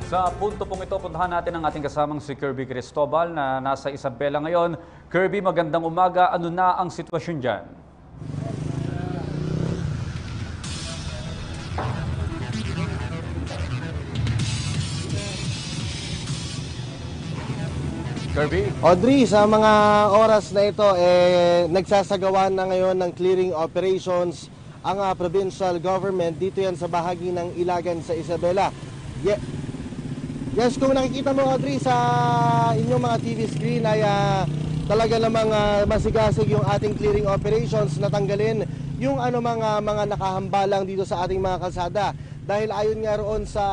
Sa punto pong ito, puntahan natin ang ating kasamang si Kirby Cristobal na nasa Isabela ngayon. Kirby, magandang umaga. Ano na ang sitwasyon dyan? Kirby? Audrey, sa mga oras na ito, nagsasagawa na ngayon ng clearing operations ang provincial government. Dito yan sa bahagi ng Ilagan sa Isabela. Yes, kung nakikita mo, Audrey, sa inyong mga TV screen ay talaga namang masigasig yung ating clearing operations, natanggalin yung mga nakahambalang dito sa ating mga kalsada. Dahil ayon nga roon sa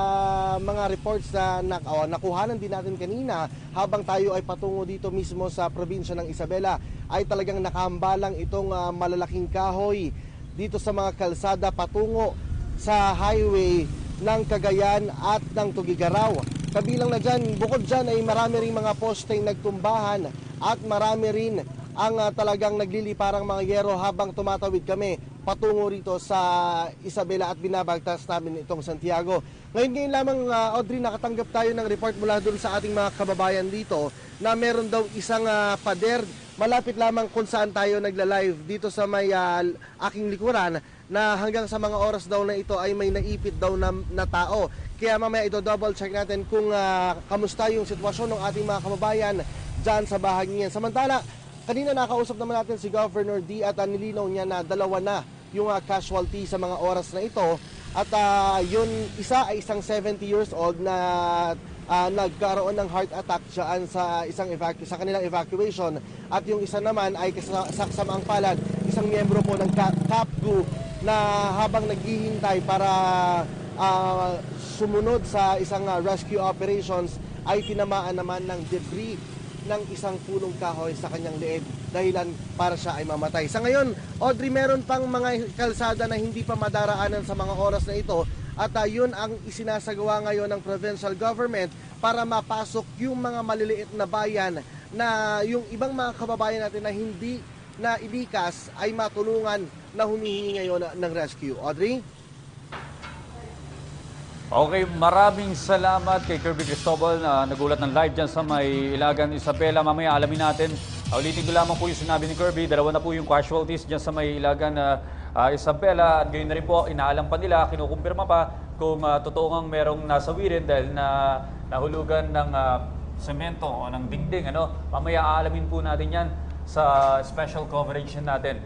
mga reports na nakuhanan din natin kanina habang tayo ay patungo dito mismo sa probinsya ng Isabela, ay talagang nakahambalang itong malalaking kahoy dito sa mga kalsada patungo sa highway ng Cagayan at ng Tugigaraw. Kabilang na dyan, bukod dyan ay marami rin mga posteng nagtumbahan at marami rin ang talagang nagliliparang mga yero habang tumatawid kami patungo rito sa Isabela at binabagtas namin itong Santiago. Ngayon lamang, Audrey, nakatanggap tayo ng report mula doon sa ating mga kababayan dito na meron daw isang pader malapit lamang kung saan tayo nagla-live dito sa may aking likuran, na hanggang sa mga oras daw na ito ay may naipit daw na tao. Kaya mamaya ito double check natin kung kamusta yung sitwasyon ng ating mga kababayan dyan sa bahagi niyan. Samantala, kanina nakausap naman natin si Governor D at nilinaw niya na dalawa na yung casualty sa mga oras na ito. At yun, isa ay isang 70 years old na nagkaroon ng heart attack dyan sa sa kanilang evacuation. At yung isa naman ay kasamaang palad, isang miyembro po ng CAPGU na habang naghihintay para sumunod sa isang rescue operations ay tinamaan naman ng debris ng isang punong kahoy sa kanyang leeg, dahilan para siya ay mamatay. Sa ngayon, Audrey, meron pang mga kalsada na hindi pa madaraanan sa mga oras na ito, at yun ang isinasagawa ngayon ng provincial government para mapasok yung mga maliliit na bayan na yung ibang mga kababayan natin na hindi na ilikas ay matulungan na humihingi ngayon ng rescue. Audrey? Okay, maraming salamat kay Kirby Cristobal na nagulat ng live dyan sa may Ilagan, Isabela. Mamaya alamin natin. Ulitin ko lamang po yung sinabi ni Kirby. Dalawa na po yung casualties dyan sa may Ilagan, Isabela. At gayon na rin po, inaalam pa nila, kinukumpirma pa kung totoo ngang merong nasawirin dahil nahulugan ng semento o ng dingding. Mamaya aalamin po natin yan sa special coverage natin.